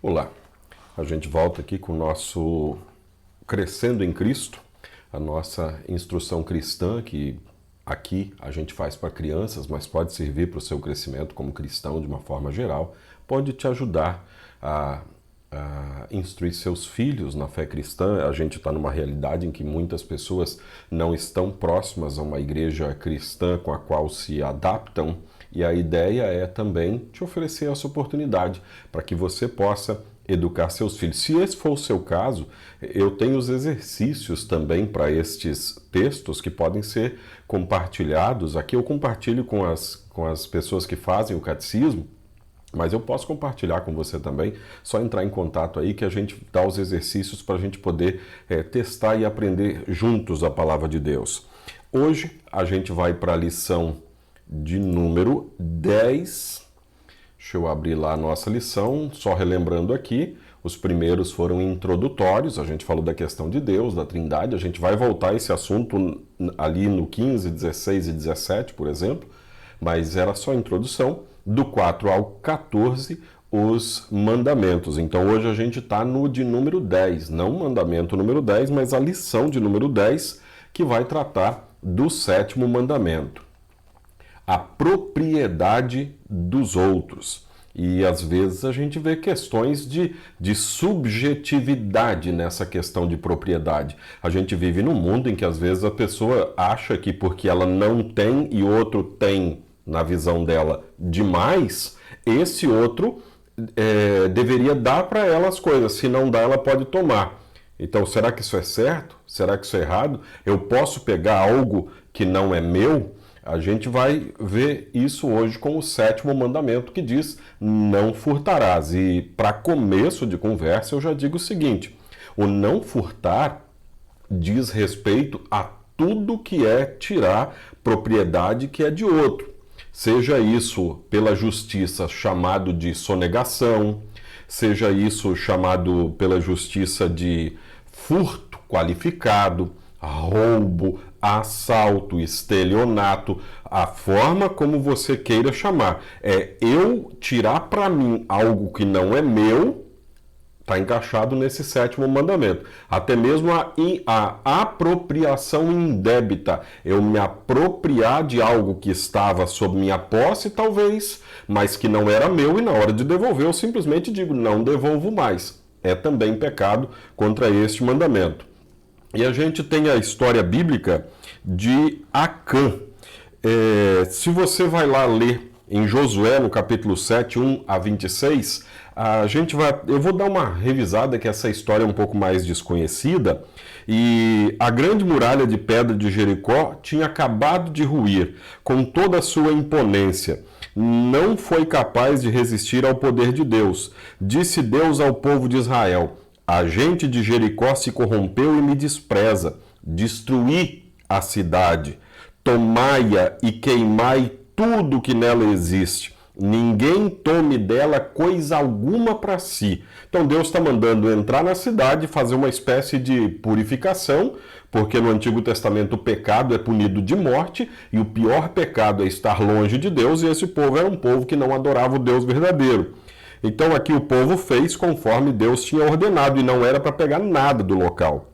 Olá, a gente volta aqui com o nosso Crescendo em Cristo, a nossa instrução cristã que aqui a gente faz para crianças, mas pode servir para o seu crescimento como cristão de uma forma geral, pode te ajudar a instruir seus filhos na fé cristã. A gente está numa realidade em que muitas pessoas não estão próximas a uma igreja cristã com a qual se adaptam, e a ideia é também te oferecer essa oportunidade para que você possa educar seus filhos. Se esse for o seu caso, eu tenho os exercícios também para estes textos que podem ser compartilhados. Aqui eu compartilho com as pessoas que fazem o catecismo, mas eu posso compartilhar com você também. Só entrar em contato aí que a gente dá os exercícios para a gente poder testar e aprender juntos a palavra de Deus. Hoje a gente vai para a lição de número 10. Deixa eu abrir lá a nossa lição, só relembrando aqui, os primeiros foram introdutórios, a gente falou da questão de Deus, da Trindade, a gente vai voltar a esse assunto ali no 15, 16 e 17, por exemplo, mas era só a introdução. Do 4 ao 14, os mandamentos. Então hoje a gente está no de número 10, não o mandamento número 10, mas a lição de número 10, que vai tratar do sétimo mandamento. A propriedade dos outros. E às vezes a gente vê questões de subjetividade nessa questão de propriedade. A gente vive num mundo em que às vezes a pessoa acha que porque ela não tem e outro tem, na visão dela, demais, esse outro deveria dar para ela as coisas. Se não dá, ela pode tomar. Então, será que isso é certo? Será que isso é errado? Eu posso pegar algo que não é meu? A gente vai ver isso hoje com o sétimo mandamento, que diz: não furtarás. E para começo de conversa eu já digo o seguinte: o não furtar diz respeito a tudo que é tirar propriedade que é de outro. Seja isso pela justiça chamado de sonegação, seja isso chamado pela justiça de furto qualificado, roubo, assalto, estelionato, a forma como você queira chamar. É eu tirar para mim algo que não é meu, está encaixado nesse sétimo mandamento. Até mesmo a apropriação indébita, eu me apropriar de algo que estava sob minha posse, talvez, mas que não era meu, e na hora de devolver eu simplesmente digo: não devolvo mais. É também pecado contra este mandamento. E a gente tem a história bíblica de Acã. Se você vai lá ler em Josué, no capítulo 7, 1 a 26, eu vou dar uma revisada, que essa história é um pouco mais desconhecida. E a grande muralha de pedra de Jericó tinha acabado de ruir, com toda a sua imponência. Não foi capaz de resistir ao poder de Deus. Disse Deus ao povo de Israel: a gente de Jericó se corrompeu e me despreza. Destruí a cidade, tomai-a e queimai tudo que nela existe. Ninguém tome dela coisa alguma para si. Então Deus está mandando entrar na cidade, fazer uma espécie de purificação, porque no Antigo Testamento o pecado é punido de morte, e o pior pecado é estar longe de Deus, e esse povo era um povo que não adorava o Deus verdadeiro. Então aqui o povo fez conforme Deus tinha ordenado, e não era para pegar nada do local.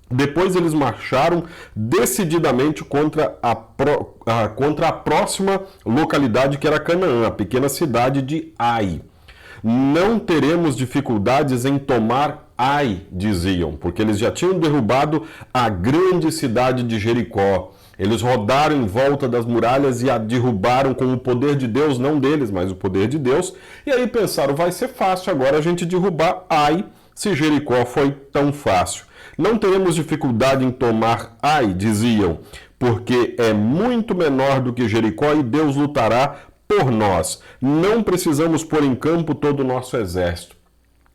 Depois eles marcharam decididamente contra a próxima localidade, que era Canaã, a pequena cidade de Ai. Não teremos dificuldades em tomar Ai, diziam, porque eles já tinham derrubado a grande cidade de Jericó. Eles rodaram em volta das muralhas e a derrubaram com o poder de Deus, não deles, mas o poder de Deus. E aí pensaram: vai ser fácil agora a gente derrubar Ai, se Jericó foi tão fácil. Não teremos dificuldade em tomar Ai, diziam, porque é muito menor do que Jericó e Deus lutará por nós. Não precisamos pôr em campo todo o nosso exército.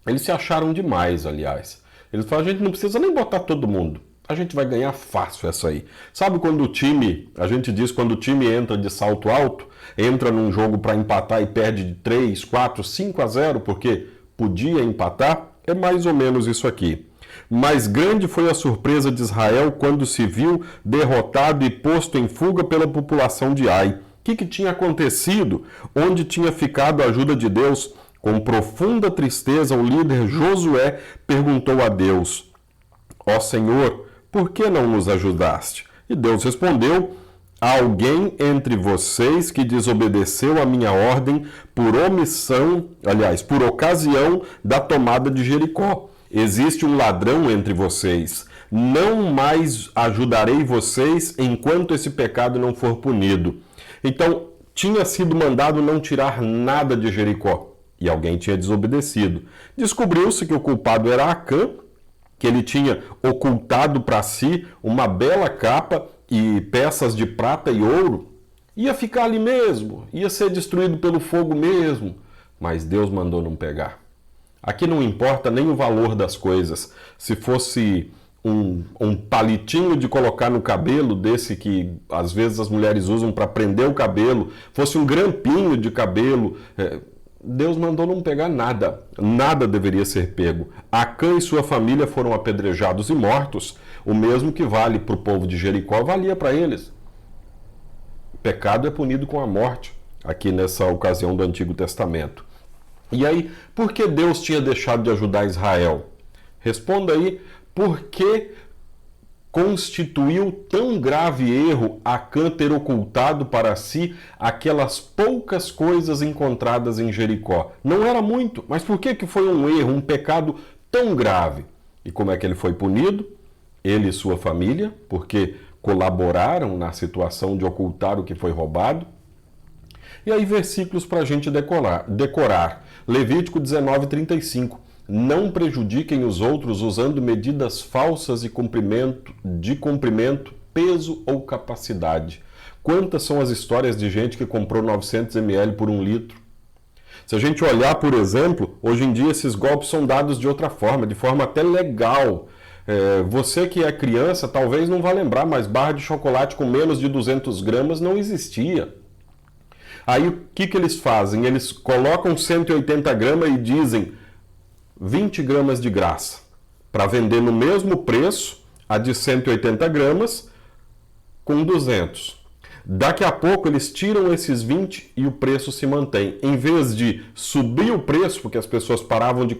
Eles se acharam demais, aliás. Eles falaram: a gente não precisa nem botar todo mundo. A gente vai ganhar fácil essa aí. Sabe quando o time, a gente diz, quando o time entra de salto alto, entra num jogo para empatar e perde de 3, 4, 5 a 0, porque podia empatar? É mais ou menos isso aqui. Mas grande foi a surpresa de Israel quando se viu derrotado e posto em fuga pela população de Ai. O que tinha acontecido? Onde tinha ficado a ajuda de Deus? Com profunda tristeza, o líder Josué perguntou a Deus: Ó Senhor, por que não nos ajudaste? E Deus respondeu: há alguém entre vocês que desobedeceu a minha ordem por omissão, aliás, por ocasião da tomada de Jericó. Existe um ladrão entre vocês. Não mais ajudarei vocês enquanto esse pecado não for punido. Então, tinha sido mandado não tirar nada de Jericó. E alguém tinha desobedecido. Descobriu-se que o culpado era Acã, que ele tinha ocultado para si uma bela capa e peças de prata e ouro. Ia ficar ali mesmo, ia ser destruído pelo fogo mesmo. Mas Deus mandou não pegar. Aqui não importa nem o valor das coisas. Se fosse um palitinho de colocar no cabelo, desse que às vezes as mulheres usam para prender o cabelo, fosse um grampinho de cabelo, Deus mandou não pegar nada. Nada deveria ser pego. Acã e sua família foram apedrejados e mortos. O mesmo que vale para o povo de Jericó, valia para eles. O pecado é punido com a morte, aqui nessa ocasião do Antigo Testamento. E aí, por que Deus tinha deixado de ajudar Israel? Responda aí, por que constituiu tão grave erro Acã ter ocultado para si aquelas poucas coisas encontradas em Jericó? Não era muito, mas por que foi um erro, um pecado tão grave? E como é que ele foi punido? Ele e sua família, porque colaboraram na situação de ocultar o que foi roubado. E aí, versículos para a gente decorar. Levítico 19:35. Não prejudiquem os outros usando medidas falsas de comprimento, peso ou capacidade. Quantas são as histórias de gente que comprou 900 ml por 1 litro? Se a gente olhar, por exemplo, hoje em dia esses golpes são dados de outra forma, de forma até legal. Você que é criança talvez não vá lembrar, mas barra de chocolate com menos de 200 gramas não existia. Aí o que eles fazem? Eles colocam 180 gramas e dizem 20 gramas de graça, para vender no mesmo preço a de 180 gramas com 200. Daqui a pouco eles tiram esses 20 e o preço se mantém. Em vez de subir o preço, porque as pessoas paravam de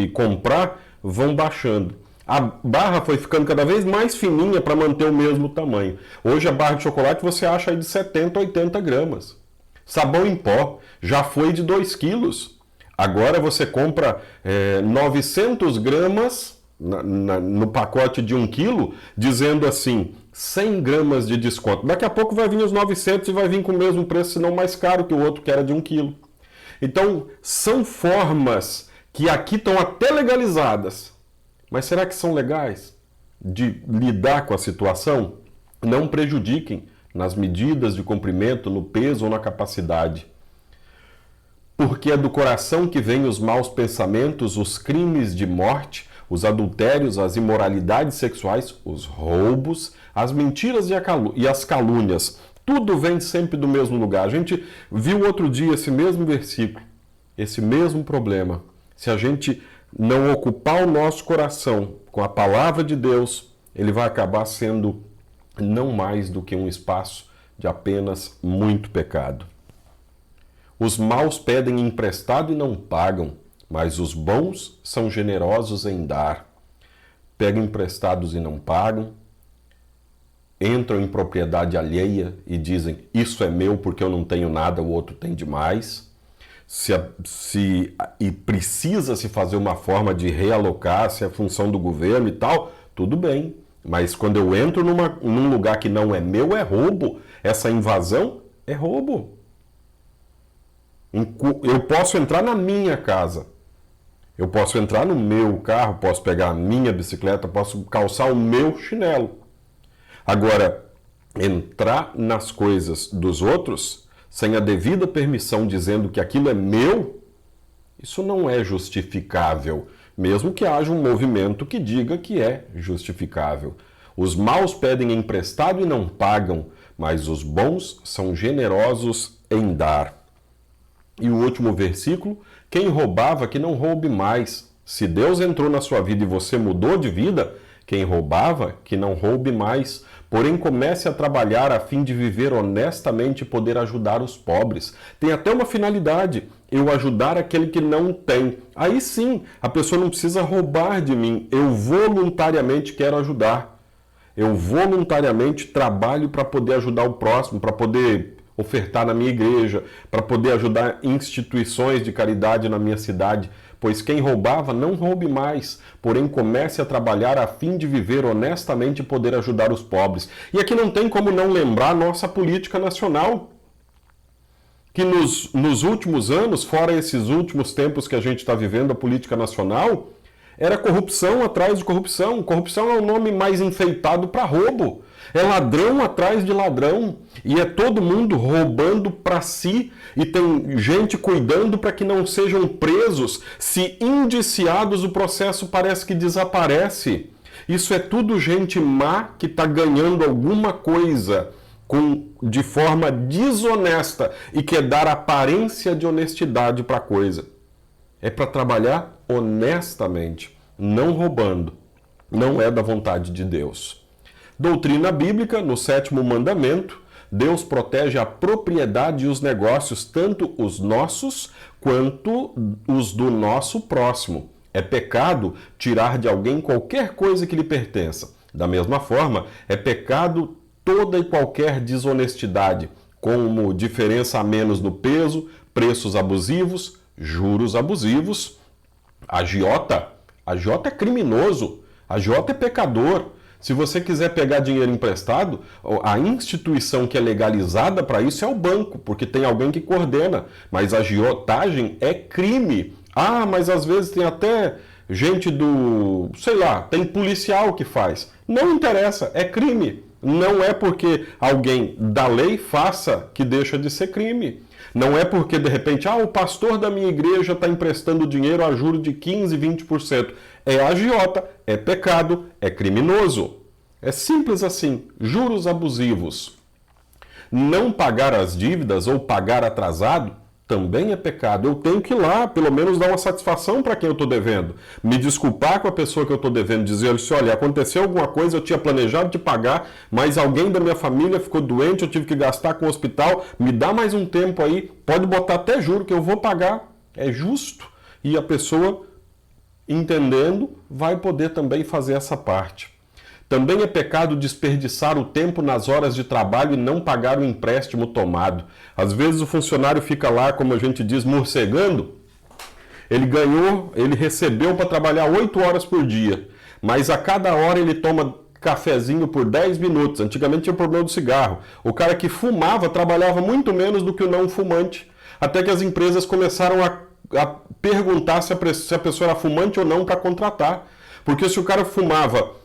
comprar, vão baixando. A barra foi ficando cada vez mais fininha para manter o mesmo tamanho. Hoje a barra de chocolate você acha aí de 70, 80 gramas. Sabão em pó já foi de 2 quilos. Agora você compra 900 gramas no pacote de 1 quilo, dizendo assim, 100 gramas de desconto. Daqui a pouco vai vir os 900 e vai vir com o mesmo preço, se não mais caro que o outro que era de 1 quilo. Então, são formas que aqui estão até legalizadas. Mas será que são legais de lidar com a situação? Não prejudiquem nas medidas de comprimento, no peso ou na capacidade. Porque é do coração que vêm os maus pensamentos, os crimes de morte, os adultérios, as imoralidades sexuais, os roubos, as mentiras e as calúnias. Tudo vem sempre do mesmo lugar. A gente viu outro dia esse mesmo versículo, esse mesmo problema. Se a gente não ocupar o nosso coração com a palavra de Deus, ele vai acabar sendo não mais do que um espaço de apenas muito pecado. Os maus pedem emprestado e não pagam, mas os bons são generosos em dar. Pegam emprestados e não pagam, entram em propriedade alheia e dizem, isso é meu porque eu não tenho nada, o outro tem demais. E precisa se fazer uma forma de realocar, se é função do governo e tal, tudo bem. Mas quando eu entro num lugar que não é meu, é roubo. Essa invasão é roubo. Eu posso entrar na minha casa, eu posso entrar no meu carro, posso pegar a minha bicicleta, posso calçar o meu chinelo. Agora, entrar nas coisas dos outros, sem a devida permissão, dizendo que aquilo é meu, isso não é justificável, mesmo que haja um movimento que diga que é justificável. Os maus pedem emprestado e não pagam, mas os bons são generosos em dar. E o último versículo, quem roubava que não roube mais. Se Deus entrou na sua vida e você mudou de vida, quem roubava que não roube mais, porém comece a trabalhar a fim de viver honestamente e poder ajudar os pobres. Tem até uma finalidade, eu ajudar aquele que não tem. Aí sim, a pessoa não precisa roubar de mim, eu voluntariamente quero ajudar. Eu voluntariamente trabalho para poder ajudar o próximo, para poder ofertar na minha igreja, para poder ajudar instituições de caridade na minha cidade. Pois quem roubava, não roube mais, porém comece a trabalhar a fim de viver honestamente e poder ajudar os pobres. E aqui não tem como não lembrar a nossa política nacional, que nos últimos anos, fora esses últimos tempos que a gente está vivendo, a política nacional, era corrupção atrás de corrupção. Corrupção é o nome mais enfeitado para roubo. É ladrão atrás de ladrão. E é todo mundo roubando para si. E tem gente cuidando para que não sejam presos. Se indiciados, o processo parece que desaparece. Isso é tudo gente má que está ganhando alguma coisa de forma desonesta e quer dar aparência de honestidade para a coisa. É para trabalhar honestamente, não roubando. Não é da vontade de Deus. Doutrina bíblica, no 7º mandamento, Deus protege a propriedade e os negócios, tanto os nossos quanto os do nosso próximo. É pecado tirar de alguém qualquer coisa que lhe pertença. Da mesma forma, é pecado toda e qualquer desonestidade, como diferença a menos no peso, preços abusivos, juros abusivos. Agiota é criminoso, agiota é pecador. Se você quiser pegar dinheiro emprestado, a instituição que é legalizada para isso é o banco, porque tem alguém que coordena. Mas a agiotagem é crime. Ah, mas às vezes tem até gente tem policial que faz. Não interessa, é crime. Não é porque alguém da lei faça que deixa de ser crime. Não é porque, de repente, o pastor da minha igreja está emprestando dinheiro a juros de 15%, 20%. É agiota, é pecado, é criminoso. É simples assim. Juros abusivos. Não pagar as dívidas ou pagar atrasado também é pecado. Eu tenho que ir lá, pelo menos, dar uma satisfação para quem eu estou devendo. Me desculpar com a pessoa que eu estou devendo, dizer assim, olha, aconteceu alguma coisa, eu tinha planejado de pagar, mas alguém da minha família ficou doente, eu tive que gastar com o hospital, me dá mais um tempo aí, pode botar até juro que eu vou pagar. É justo. E a pessoa, entendendo, vai poder também fazer essa parte. Também é pecado desperdiçar o tempo nas horas de trabalho e não pagar o empréstimo tomado. Às vezes o funcionário fica lá, como a gente diz, morcegando. Ele recebeu para trabalhar 8 horas por dia, mas a cada hora ele toma cafezinho por 10 minutos. Antigamente tinha o problema do cigarro. O cara que fumava trabalhava muito menos do que o não fumante. Até que as empresas começaram a perguntar se a pessoa era fumante ou não para contratar. Porque se o cara fumava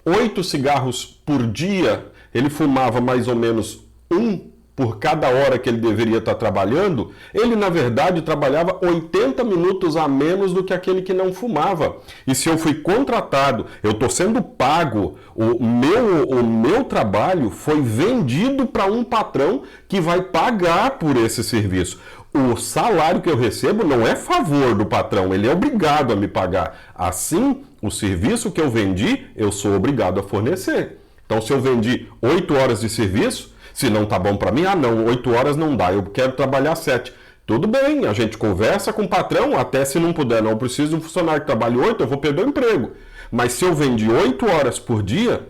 8 cigarros por dia, ele fumava mais ou menos 1 por cada hora que ele deveria estar trabalhando, ele na verdade trabalhava 80 minutos a menos do que aquele que não fumava. E se eu fui contratado, eu estou sendo pago, o meu trabalho foi vendido para um patrão que vai pagar por esse serviço. O salário que eu recebo não é favor do patrão, ele é obrigado a me pagar. Assim, o serviço que eu vendi, eu sou obrigado a fornecer. Então, se eu vendi 8 horas de serviço, se não tá bom para mim, 8 horas não dá, eu quero trabalhar 7. Tudo bem, a gente conversa com o patrão, até se não puder, não preciso de um funcionário que trabalhe 8, eu vou perder o emprego. Mas se eu vendi 8 horas por dia,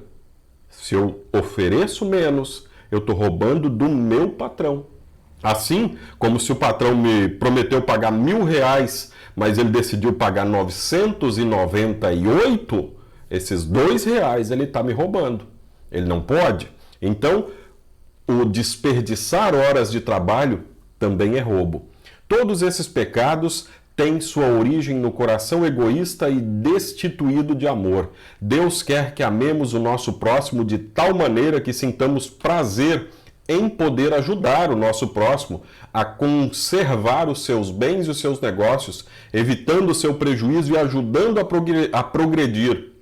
se eu ofereço menos, eu estou roubando do meu patrão. Assim, como se o patrão me prometeu pagar R$1.000, mas ele decidiu pagar 998, esses R$2 ele está me roubando. Ele não pode. Então, o desperdiçar horas de trabalho também é roubo. Todos esses pecados têm sua origem no coração egoísta e destituído de amor. Deus quer que amemos o nosso próximo de tal maneira que sintamos prazer em poder ajudar o nosso próximo a conservar os seus bens e os seus negócios, evitando o seu prejuízo e ajudando a progredir.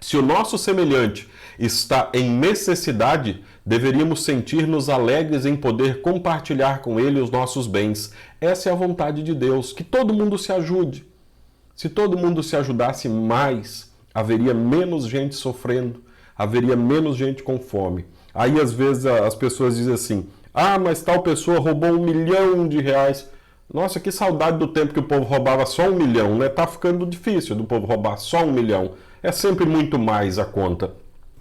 Se o nosso semelhante está em necessidade, deveríamos sentir-nos alegres em poder compartilhar com ele os nossos bens. Essa é a vontade de Deus, que todo mundo se ajude. Se todo mundo se ajudasse mais, haveria menos gente sofrendo, haveria menos gente com fome. Aí às vezes as pessoas dizem assim, ah, mas tal pessoa roubou R$1 milhão. Nossa, que saudade do tempo que o povo roubava só 1 milhão, né? Tá ficando difícil do povo roubar só 1 milhão. É sempre muito mais a conta.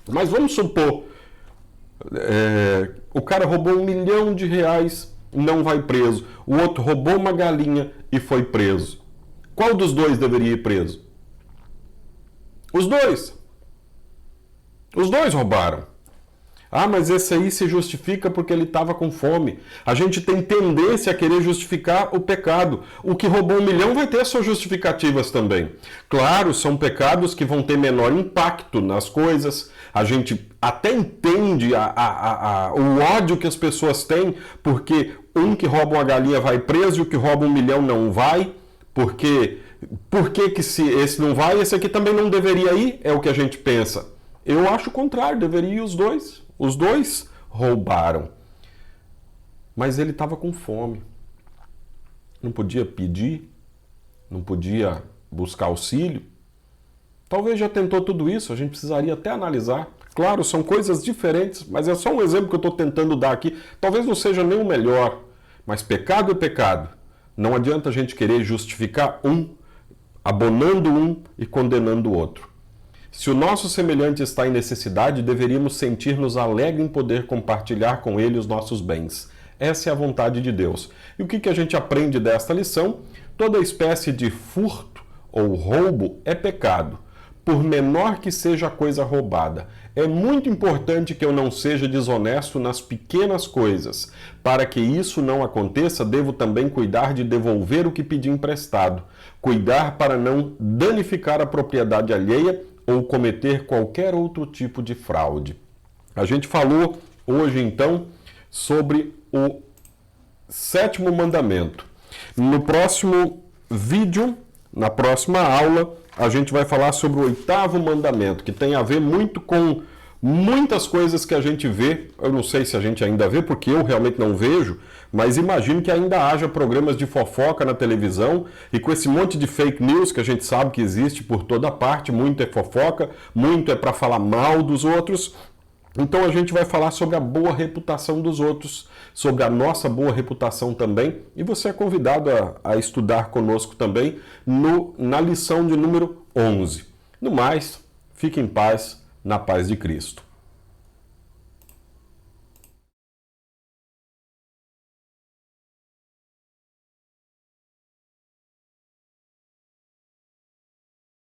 Mas vamos supor, o cara roubou R$1 milhão, não vai preso. O outro roubou uma galinha e foi preso. Qual dos dois deveria ir preso? Os dois. Os dois roubaram. Ah, mas esse aí se justifica porque ele estava com fome. A gente tem tendência a querer justificar o pecado. O que roubou 1 milhão vai ter suas justificativas também. Claro, são pecados que vão ter menor impacto nas coisas. A gente até entende o ódio que as pessoas têm, porque um que rouba uma galinha vai preso e o que rouba 1 milhão não vai. Por que se esse não vai, esse aqui também não deveria ir? É o que a gente pensa. Eu acho o contrário, deveria ir os dois. Os dois roubaram. Mas ele estava com fome. Não podia pedir, não podia buscar auxílio. Talvez já tentou tudo isso, a gente precisaria até analisar. Claro, são coisas diferentes, mas é só um exemplo que eu estou tentando dar aqui. Talvez não seja nem o melhor, mas pecado é pecado. Não adianta a gente querer justificar um, abonando um e condenando o outro. Se o nosso semelhante está em necessidade, deveríamos sentir-nos alegres em poder compartilhar com ele os nossos bens. Essa é a vontade de Deus. E o que a gente aprende desta lição? Toda espécie de furto ou roubo é pecado, por menor que seja a coisa roubada. É muito importante que eu não seja desonesto nas pequenas coisas. Para que isso não aconteça, devo também cuidar de devolver o que pedi emprestado. Cuidar para não danificar a propriedade alheia ou cometer qualquer outro tipo de fraude. A gente falou hoje, então, sobre o 7º mandamento. No próximo vídeo, na próxima aula, a gente vai falar sobre o 8º mandamento, que tem a ver muito com muitas coisas que a gente vê. Eu não sei se a gente ainda vê, porque eu realmente não vejo, mas imagino que ainda haja programas de fofoca na televisão e com esse monte de fake news que a gente sabe que existe por toda parte, muito é fofoca, muito é para falar mal dos outros. Então a gente vai falar sobre a boa reputação dos outros, sobre a nossa boa reputação também, e você é convidado a estudar conosco também na lição de número 11. No mais, fique em paz, na paz de Cristo.